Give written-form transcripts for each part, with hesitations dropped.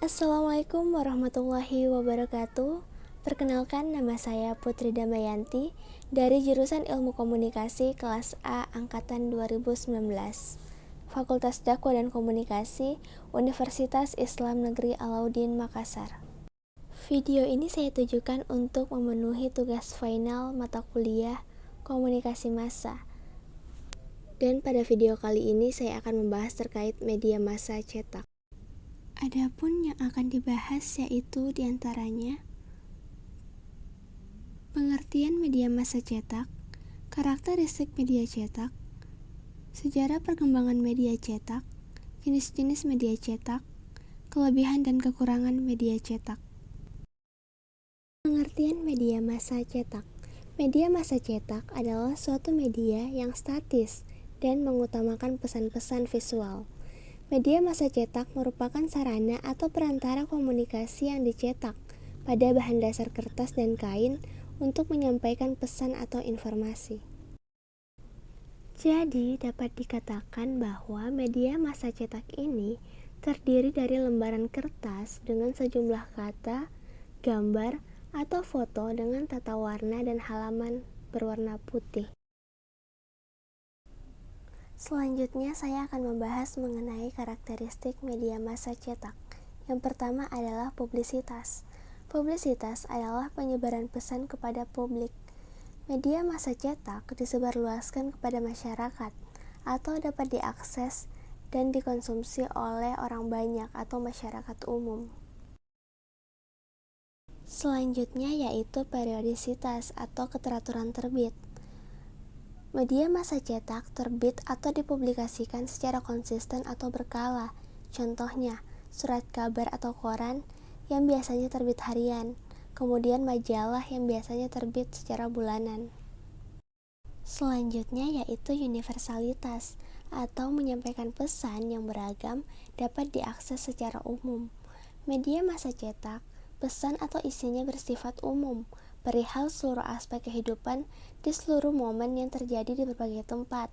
Assalamualaikum warahmatullahi wabarakatuh. Perkenalkan, nama saya Putri Damayanti dari jurusan Ilmu Komunikasi kelas A angkatan 2019, Fakultas Dakwah dan Komunikasi, Universitas Islam Negeri Alauddin Makassar. Video ini saya tujukan untuk memenuhi tugas final mata kuliah Komunikasi Massa. Dan pada video kali ini saya akan membahas terkait media massa cetak. Adapun yang akan dibahas yaitu diantaranya pengertian media massa cetak, karakteristik media cetak, sejarah perkembangan media cetak, jenis-jenis media cetak, kelebihan dan kekurangan media cetak. Pengertian media massa cetak. Media massa cetak adalah suatu media yang statis dan mengutamakan pesan-pesan visual. Media massa cetak merupakan sarana atau perantara komunikasi yang dicetak pada bahan dasar kertas dan kain untuk menyampaikan pesan atau informasi. Jadi, dapat dikatakan bahwa media massa cetak ini terdiri dari lembaran kertas dengan sejumlah kata, gambar, atau foto dengan tata warna dan halaman berwarna putih. Selanjutnya saya akan membahas mengenai karakteristik media massa cetak. Yang pertama adalah publisitas. Publisitas adalah penyebaran pesan kepada publik. Media massa cetak disebarluaskan kepada masyarakat atau dapat diakses dan dikonsumsi oleh orang banyak atau masyarakat umum. Selanjutnya yaitu periodisitas atau keteraturan terbit. Media massa cetak terbit atau dipublikasikan secara konsisten atau berkala. Contohnya, surat kabar atau koran yang biasanya terbit harian, kemudian majalah yang biasanya terbit secara bulanan. Selanjutnya yaitu universalitas atau menyampaikan pesan yang beragam dapat diakses secara umum. Media massa cetak, pesan atau isinya bersifat umum, perihal seluruh aspek kehidupan di seluruh momen yang terjadi di berbagai tempat,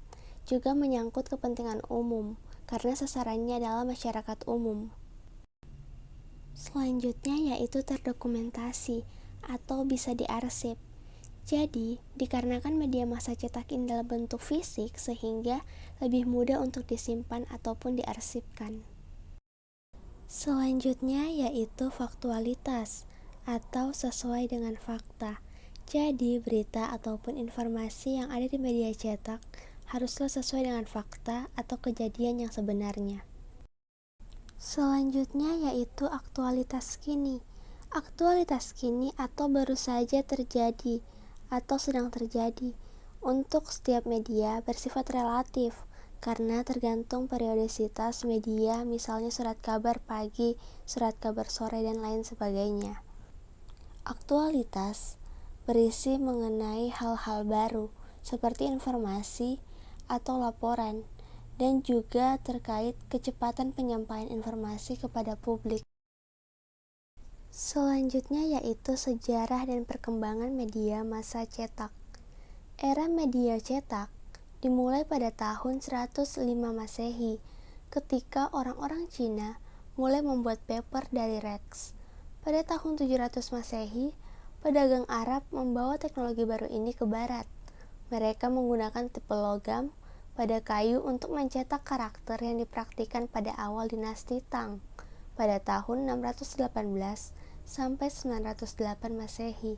juga menyangkut kepentingan umum, karena sasarannya adalah masyarakat umum. Selanjutnya yaitu terdokumentasi, atau bisa diarsip. Jadi, dikarenakan media massa cetak ini dalam bentuk fisik, sehingga lebih mudah untuk disimpan ataupun diarsipkan. Selanjutnya yaitu faktualitas, atau sesuai dengan fakta. Jadi, berita ataupun informasi yang ada di media cetak haruslah sesuai dengan fakta atau kejadian yang sebenarnya. Selanjutnya yaitu aktualitas kini. Aktualitas kini atau baru saja terjadi atau sedang terjadi. Untuk setiap media bersifat relatif karena tergantung periodisitas media, misalnya surat kabar pagi, surat kabar sore, dan lain sebagainya. Aktualitas berisi mengenai hal-hal baru seperti informasi atau laporan, dan juga terkait kecepatan penyampaian informasi kepada publik. Selanjutnya yaitu sejarah dan perkembangan media massa cetak. Era media cetak dimulai pada tahun 105 Masehi, ketika orang-orang Cina mulai membuat paper dari Rex. Pada tahun 700 Masehi, pedagang Arab membawa teknologi baru ini ke barat. Mereka menggunakan tipe logam pada kayu untuk mencetak karakter yang dipraktikkan pada awal dinasti Tang pada tahun 618 sampai 908 Masehi.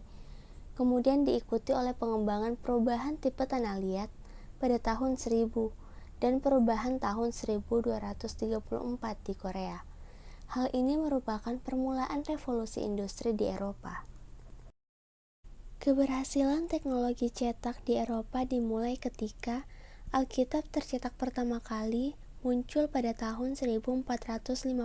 Kemudian diikuti oleh pengembangan perubahan tipe tanah liat pada tahun 1000 dan perubahan tahun 1234 di Korea. Hal ini merupakan permulaan revolusi industri di Eropa. Keberhasilan teknologi cetak di Eropa dimulai ketika Alkitab tercetak pertama kali muncul pada tahun 1455,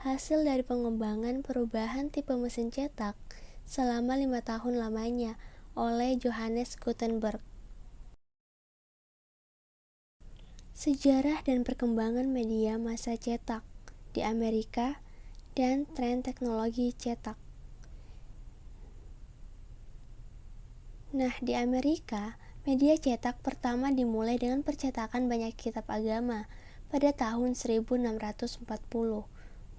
hasil dari pengembangan perubahan tipe mesin cetak selama 5 tahun lamanya oleh Johannes Gutenberg. Sejarah dan perkembangan media massa cetak di Amerika dan tren teknologi cetak. Nah, di Amerika, media cetak pertama dimulai dengan percetakan banyak kitab agama pada tahun 1640.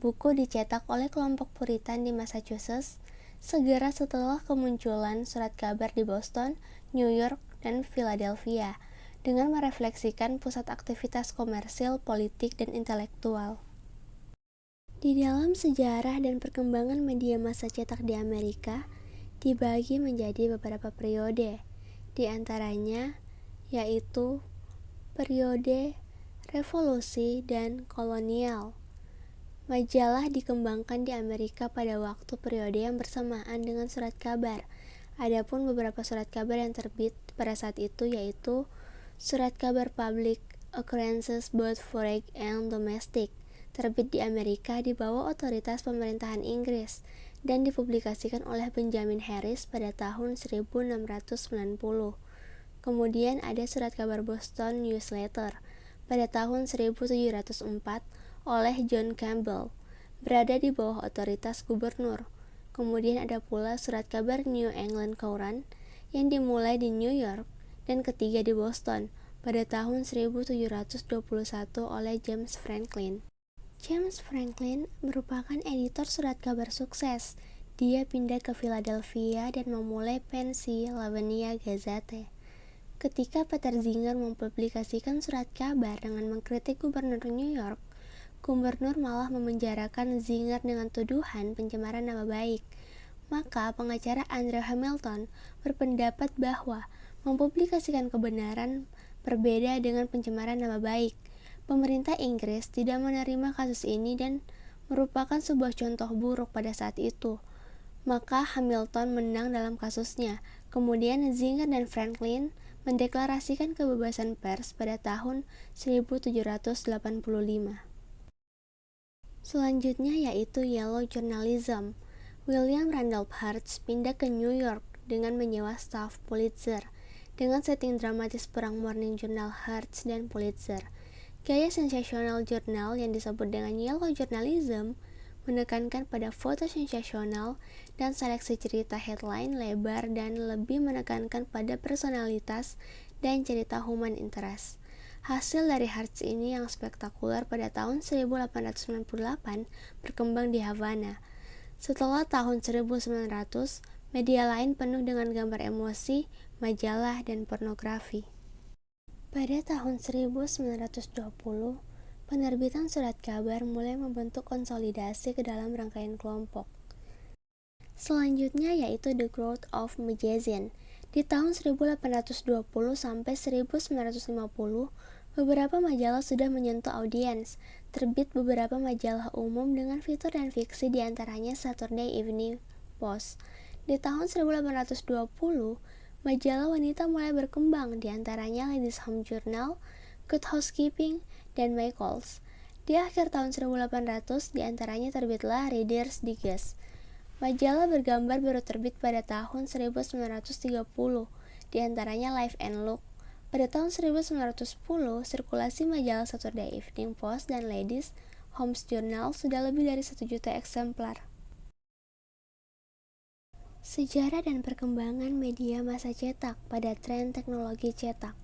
Buku dicetak oleh kelompok Puritan di Massachusetts segera setelah kemunculan surat kabar di Boston, New York, dan Philadelphia, dengan merefleksikan pusat aktivitas komersil, politik, dan intelektual. Di dalam sejarah dan perkembangan media massa cetak di Amerika, dibagi menjadi beberapa periode, di antaranya yaitu periode revolusi dan kolonial. Majalah dikembangkan di Amerika pada waktu periode yang bersamaan dengan surat kabar. Adapun beberapa surat kabar yang terbit pada saat itu yaitu surat kabar Public Occurrences both foreign and domestic, terbit di Amerika di bawah otoritas pemerintahan Inggris dan dipublikasikan oleh Benjamin Harris pada tahun 1690. Kemudian ada surat kabar Boston Newsletter pada tahun 1704 oleh John Campbell, berada di bawah otoritas gubernur. Kemudian ada pula surat kabar New England Courant yang dimulai di New York dan ketiga di Boston pada tahun 1721 oleh James Franklin. James Franklin merupakan editor surat kabar sukses. Dia pindah ke Philadelphia dan memulai Pennsylvania Gazette. Ketika Peter Singer mempublikasikan surat kabar dengan mengkritik gubernur New York, gubernur malah memenjarakan Singer dengan tuduhan pencemaran nama baik. Maka pengacara Andrew Hamilton berpendapat bahwa mempublikasikan kebenaran berbeda dengan pencemaran nama baik. Pemerintah Inggris tidak menerima kasus ini dan merupakan sebuah contoh buruk pada saat itu. Maka Hamilton menang dalam kasusnya. Kemudian Singer dan Franklin mendeklarasikan kebebasan pers pada tahun 1785. Selanjutnya yaitu Yellow Journalism. William Randolph Hearst pindah ke New York dengan menyewa staf Pulitzer dengan setting dramatis perang Morning Journal Hearst dan Pulitzer. Gaya sensasional jurnal yang disebut dengan Yellow Journalism menekankan pada foto sensasional dan seleksi cerita headline lebar dan lebih menekankan pada personalitas dan cerita human interest. Hasil dari Hearst ini yang spektakuler pada tahun 1898 berkembang di Havana. Setelah tahun 1900, media lain penuh dengan gambar emosi, majalah, dan pornografi. Pada tahun 1920, penerbitan surat kabar mulai membentuk konsolidasi ke dalam rangkaian kelompok. Selanjutnya yaitu The Growth of Magazine. Di tahun 1820 sampai 1950, beberapa majalah sudah menyentuh audiens. Terbit beberapa majalah umum dengan fitur dan fiksi, diantaranya Saturday Evening Post. Di tahun 1820, majalah wanita mulai berkembang, diantaranya Ladies Home Journal, Good Housekeeping, dan My Calls. Di akhir tahun 1800, diantaranya terbitlah Reader's Digest. Majalah bergambar baru terbit pada tahun 1930, diantaranya Life and Look. Pada tahun 1910, sirkulasi majalah Saturday Evening Post dan Ladies Home Journal sudah lebih dari 1 juta eksemplar. Sejarah dan perkembangan media massa cetak pada tren teknologi cetak.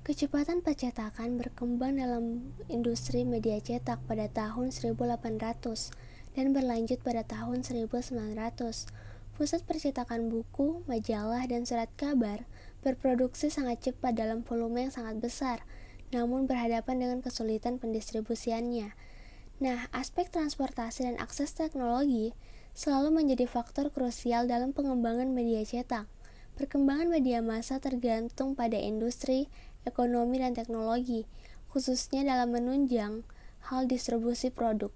Kecepatan percetakan berkembang dalam industri media cetak pada tahun 1800 dan berlanjut pada tahun 1900. Pusat percetakan buku, majalah, dan surat kabar berproduksi sangat cepat dalam volume yang sangat besar, namun berhadapan dengan kesulitan pendistribusiannya. Nah, aspek transportasi dan akses teknologi selalu menjadi faktor krusial dalam pengembangan media cetak. Perkembangan media massa tergantung pada industri, ekonomi, dan teknologi, khususnya dalam menunjang hal distribusi produk.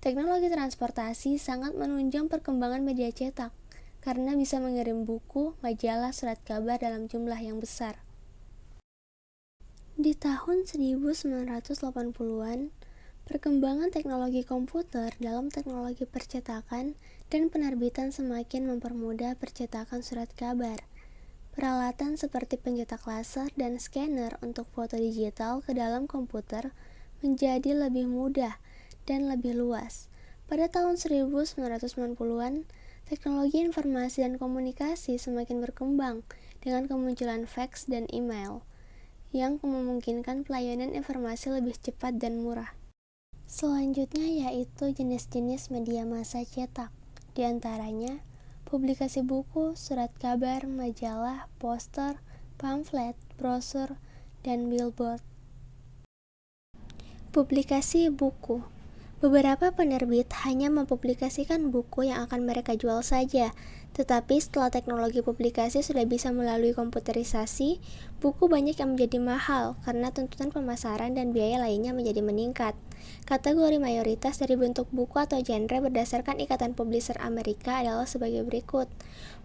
Teknologi transportasi sangat menunjang perkembangan media cetak karena bisa mengirim buku, majalah, surat kabar dalam jumlah yang besar. Di tahun 1980-an, perkembangan teknologi komputer dalam teknologi percetakan dan penerbitan semakin mempermudah percetakan surat kabar. Peralatan seperti pencetak laser dan scanner untuk foto digital ke dalam komputer menjadi lebih mudah dan lebih luas. Pada tahun 1990-an, teknologi informasi dan komunikasi semakin berkembang dengan kemunculan fax dan email yang memungkinkan pelayanan informasi lebih cepat dan murah. Selanjutnya yaitu jenis-jenis media massa cetak, di antaranya publikasi buku, surat kabar, majalah, poster, pamflet, brosur, dan billboard. Publikasi buku. Beberapa penerbit hanya mempublikasikan buku yang akan mereka jual saja, tetapi setelah teknologi publikasi sudah bisa melalui komputerisasi, buku banyak yang menjadi mahal karena tuntutan pemasaran dan biaya lainnya menjadi meningkat. Kategori mayoritas dari bentuk buku atau genre berdasarkan Ikatan Publisher Amerika adalah sebagai berikut.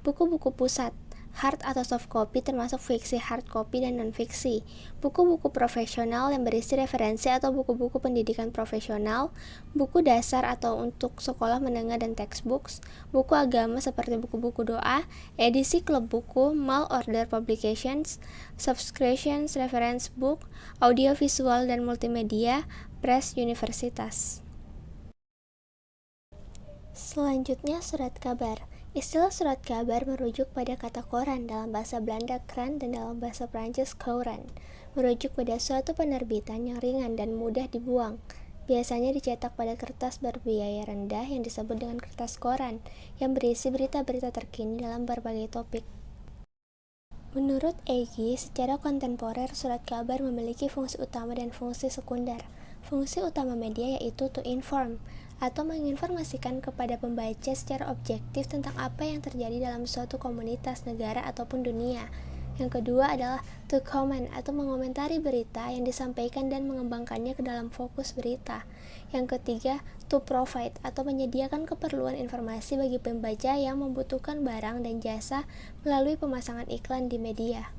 Buku-buku pusat, hard atau soft copy termasuk fiksi hard copy dan non-fiksi, buku-buku profesional yang berisi referensi atau buku-buku pendidikan profesional, buku dasar atau untuk sekolah menengah dan textbooks, buku agama seperti buku-buku doa, edisi klub buku, mail order publications, subscriptions, reference book, audiovisual dan multimedia, press universitas. Selanjutnya surat kabar. Istilah surat kabar merujuk pada kata koran dalam bahasa Belanda krant dan dalam bahasa Prancis courant, merujuk pada suatu penerbitan yang ringan dan mudah dibuang. Biasanya dicetak pada kertas berbiaya rendah yang disebut dengan kertas koran, yang berisi berita-berita terkini dalam berbagai topik. Menurut Egi, secara kontemporer surat kabar memiliki fungsi utama dan fungsi sekunder. Fungsi utama media yaitu to inform, atau menginformasikan kepada pembaca secara objektif tentang apa yang terjadi dalam suatu komunitas, negara, ataupun dunia. Yang kedua adalah to comment, atau mengomentari berita yang disampaikan dan mengembangkannya ke dalam fokus berita. Yang ketiga, to provide, atau menyediakan keperluan informasi bagi pembaca yang membutuhkan barang dan jasa melalui pemasangan iklan di media.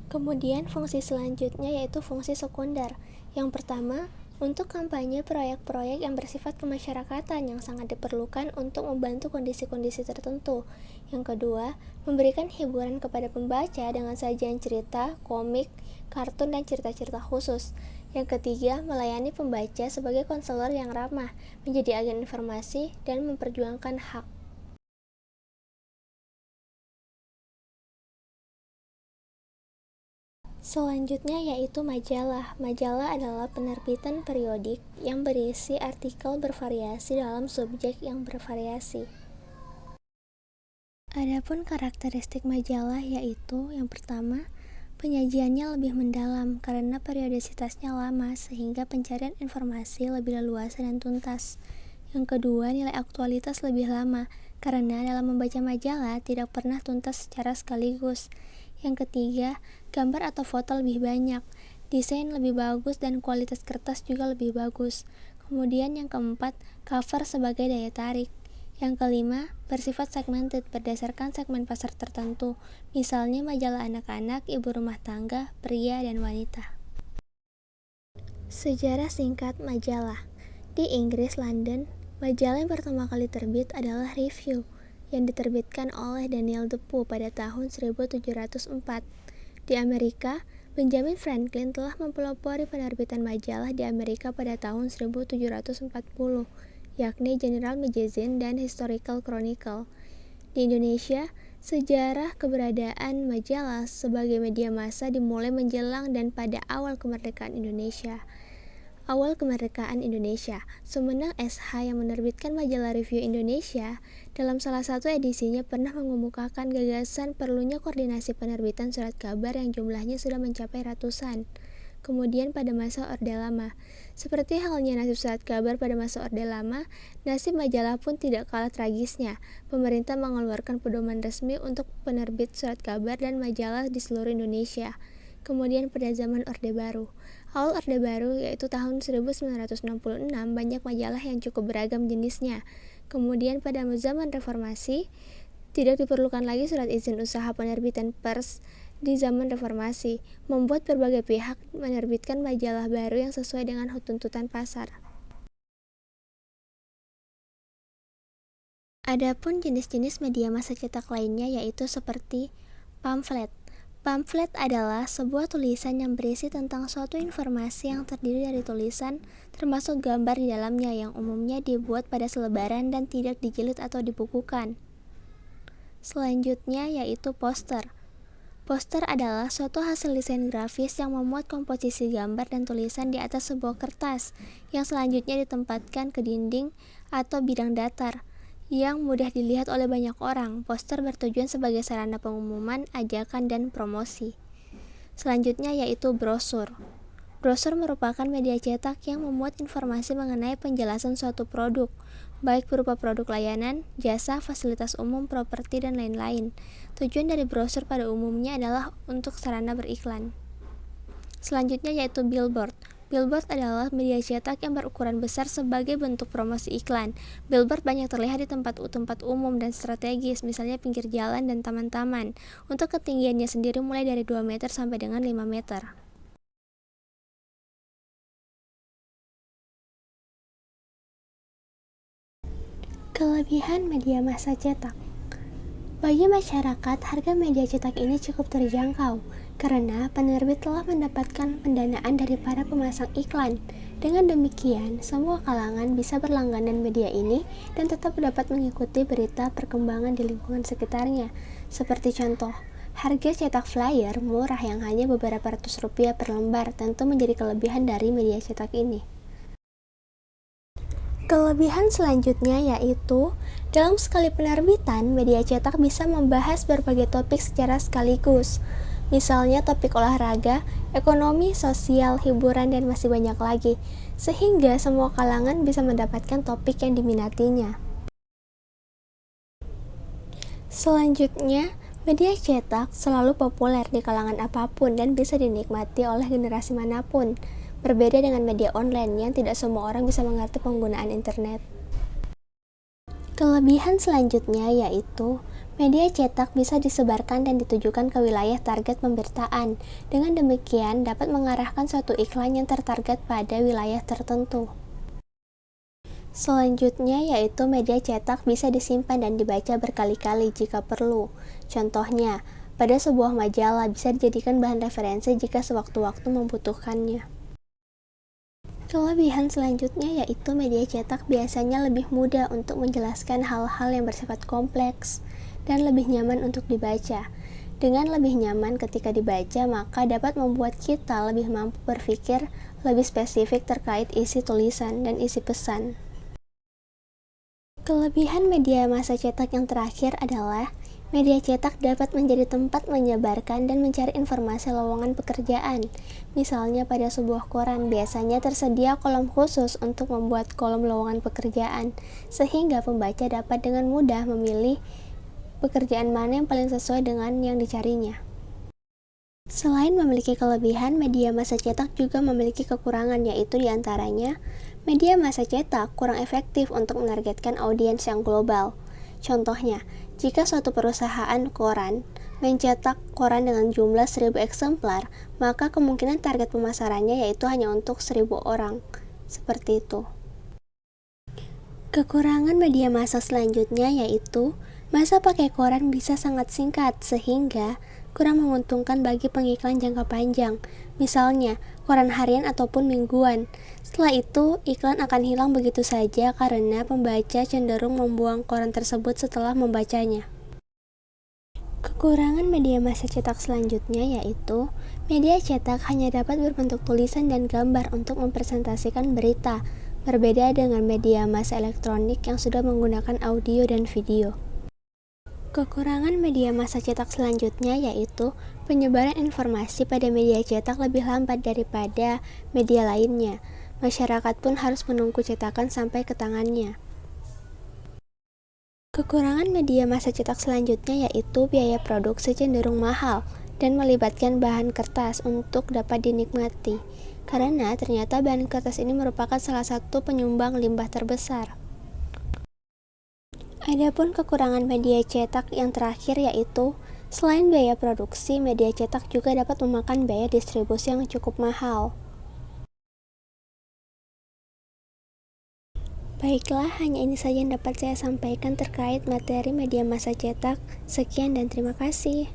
Kemudian fungsi selanjutnya yaitu fungsi sekunder. Yang pertama, untuk kampanye proyek-proyek yang bersifat kemasyarakatan yang sangat diperlukan untuk membantu kondisi-kondisi tertentu. Yang kedua, memberikan hiburan kepada pembaca dengan sajian cerita, komik, kartun, dan cerita-cerita khusus. Yang ketiga, melayani pembaca sebagai konselor yang ramah, menjadi agen informasi, dan memperjuangkan hak. Selanjutnya yaitu majalah. Majalah adalah penerbitan periodik yang berisi artikel bervariasi dalam subjek yang bervariasi. Adapun karakteristik majalah yaitu yang pertama, penyajiannya lebih mendalam karena periodisitasnya lama sehingga pencarian informasi lebih leluasa dan tuntas. Yang kedua, nilai aktualitas lebih lama karena dalam membaca majalah tidak pernah tuntas secara sekaligus. Yang ketiga, gambar atau foto lebih banyak, desain lebih bagus dan kualitas kertas juga lebih bagus. Kemudian yang keempat, cover sebagai daya tarik. Yang kelima, bersifat segmented berdasarkan segmen pasar tertentu, misalnya majalah anak-anak, ibu rumah tangga, pria, dan wanita. Sejarah singkat majalah. Di Inggris, London, majalah yang pertama kali terbit adalah Review, yang diterbitkan oleh Daniel Defoe pada tahun 1704. Di Amerika, Benjamin Franklin telah mempelopori penerbitan majalah di Amerika pada tahun 1740, yakni General Magazine dan Historical Chronicle. Di Indonesia, sejarah keberadaan majalah sebagai media massa dimulai menjelang dan pada awal kemerdekaan Indonesia. Sumenang SH yang menerbitkan majalah Review Indonesia, dalam salah satu edisinya pernah mengemukakan gagasan perlunya koordinasi penerbitan surat kabar yang jumlahnya sudah mencapai ratusan. Kemudian pada masa Orde Lama, seperti halnya nasib surat kabar pada masa Orde Lama, nasib majalah pun tidak kalah tragisnya. Pemerintah mengeluarkan pedoman resmi untuk penerbit surat kabar dan majalah di seluruh Indonesia. Kemudian pada zaman Orde Baru, awal Orde Baru yaitu tahun 1966, banyak majalah yang cukup beragam jenisnya. Kemudian pada zaman Reformasi, tidak diperlukan lagi surat izin usaha penerbitan pers. Di zaman Reformasi, membuat berbagai pihak menerbitkan majalah baru yang sesuai dengan tuntutan pasar. Adapun jenis-jenis media massa cetak lainnya yaitu seperti pamflet. Pamflet adalah sebuah tulisan yang berisi tentang suatu informasi yang terdiri dari tulisan, termasuk gambar di dalamnya yang umumnya dibuat pada selebaran dan tidak dijilid atau dibukukan. Selanjutnya yaitu poster. Poster adalah suatu hasil desain grafis yang memuat komposisi gambar dan tulisan di atas sebuah kertas, yang selanjutnya ditempatkan ke dinding atau bidang datar, yang mudah dilihat oleh banyak orang. Poster bertujuan sebagai sarana pengumuman, ajakan, dan promosi. Selanjutnya yaitu brosur. Brosur merupakan media cetak yang memuat informasi mengenai penjelasan suatu produk, baik berupa produk layanan, jasa, fasilitas umum, properti, dan lain-lain. Tujuan dari brosur pada umumnya adalah untuk sarana beriklan. Selanjutnya yaitu billboard. Billboard adalah media cetak yang berukuran besar sebagai bentuk promosi iklan. Billboard banyak terlihat di tempat-tempat umum dan strategis, misalnya pinggir jalan dan taman-taman. Untuk ketinggiannya sendiri mulai dari 2 meter sampai dengan 5 meter. Kelebihan media massa cetak. Bagi masyarakat, harga media cetak ini cukup terjangkau karena penerbit telah mendapatkan pendanaan dari para pemasang iklan. Dengan demikian, semua kalangan bisa berlangganan media ini dan tetap dapat mengikuti berita perkembangan di lingkungan sekitarnya. Seperti contoh, harga cetak flyer murah yang hanya beberapa ratus rupiah per lembar tentu menjadi kelebihan dari media cetak ini. Kelebihan selanjutnya yaitu, dalam sekali penerbitan, media cetak bisa membahas berbagai topik secara sekaligus. Misalnya topik olahraga, ekonomi, sosial, hiburan, dan masih banyak lagi. Sehingga semua kalangan bisa mendapatkan topik yang diminatinya. Selanjutnya, media cetak selalu populer di kalangan apapun dan bisa dinikmati oleh generasi manapun. Berbeda dengan media online yang tidak semua orang bisa mengerti penggunaan internet. Kelebihan selanjutnya yaitu media cetak bisa disebarkan dan ditujukan ke wilayah target pemberitaan. Dengan demikian dapat mengarahkan suatu iklan yang tertarget pada wilayah tertentu. Selanjutnya yaitu media cetak bisa disimpan dan dibaca berkali-kali jika perlu. Contohnya, pada sebuah majalah bisa dijadikan bahan referensi jika sewaktu-waktu membutuhkannya. Kelebihan selanjutnya yaitu media cetak biasanya lebih mudah untuk menjelaskan hal-hal yang bersifat kompleks dan lebih nyaman untuk dibaca. Dengan lebih nyaman ketika dibaca, maka dapat membuat kita lebih mampu berpikir lebih spesifik terkait isi tulisan dan isi pesan. Kelebihan media massa cetak yang terakhir adalah media cetak dapat menjadi tempat menyebarkan dan mencari informasi lowongan pekerjaan. Misalnya pada sebuah koran biasanya tersedia kolom khusus untuk membuat kolom lowongan pekerjaan, sehingga pembaca dapat dengan mudah memilih pekerjaan mana yang paling sesuai dengan yang dicarinya. Selain memiliki kelebihan, media massa cetak juga memiliki kekurangan, yaitu diantaranya media massa cetak kurang efektif untuk menargetkan audiens yang global. Contohnya, jika suatu perusahaan koran mencetak koran dengan jumlah 1000 eksemplar, maka kemungkinan target pemasarannya yaitu hanya untuk 1000 orang. Seperti itu. Kekurangan media massa selanjutnya yaitu masa pakai koran bisa sangat singkat sehingga kurang menguntungkan bagi pengiklan jangka panjang. Misalnya, koran harian ataupun mingguan. Setelah itu, iklan akan hilang begitu saja karena pembaca cenderung membuang koran tersebut setelah membacanya. Kekurangan media massa cetak selanjutnya yaitu media cetak hanya dapat berbentuk tulisan dan gambar untuk mempresentasikan berita, berbeda dengan media massa elektronik yang sudah menggunakan audio dan video. Kekurangan media massa cetak selanjutnya yaitu penyebaran informasi pada media cetak lebih lambat daripada media lainnya. Masyarakat pun harus menunggu cetakan sampai ke tangannya. Kekurangan media massa cetak selanjutnya yaitu biaya produksi cenderung mahal dan melibatkan bahan kertas untuk dapat dinikmati, karena ternyata bahan kertas ini merupakan salah satu penyumbang limbah terbesar. Adapun kekurangan media cetak yang terakhir yaitu, selain biaya produksi, media cetak juga dapat memakan biaya distribusi yang cukup mahal. Baiklah, hanya ini saja yang dapat saya sampaikan terkait materi media massa cetak. Sekian dan terima kasih.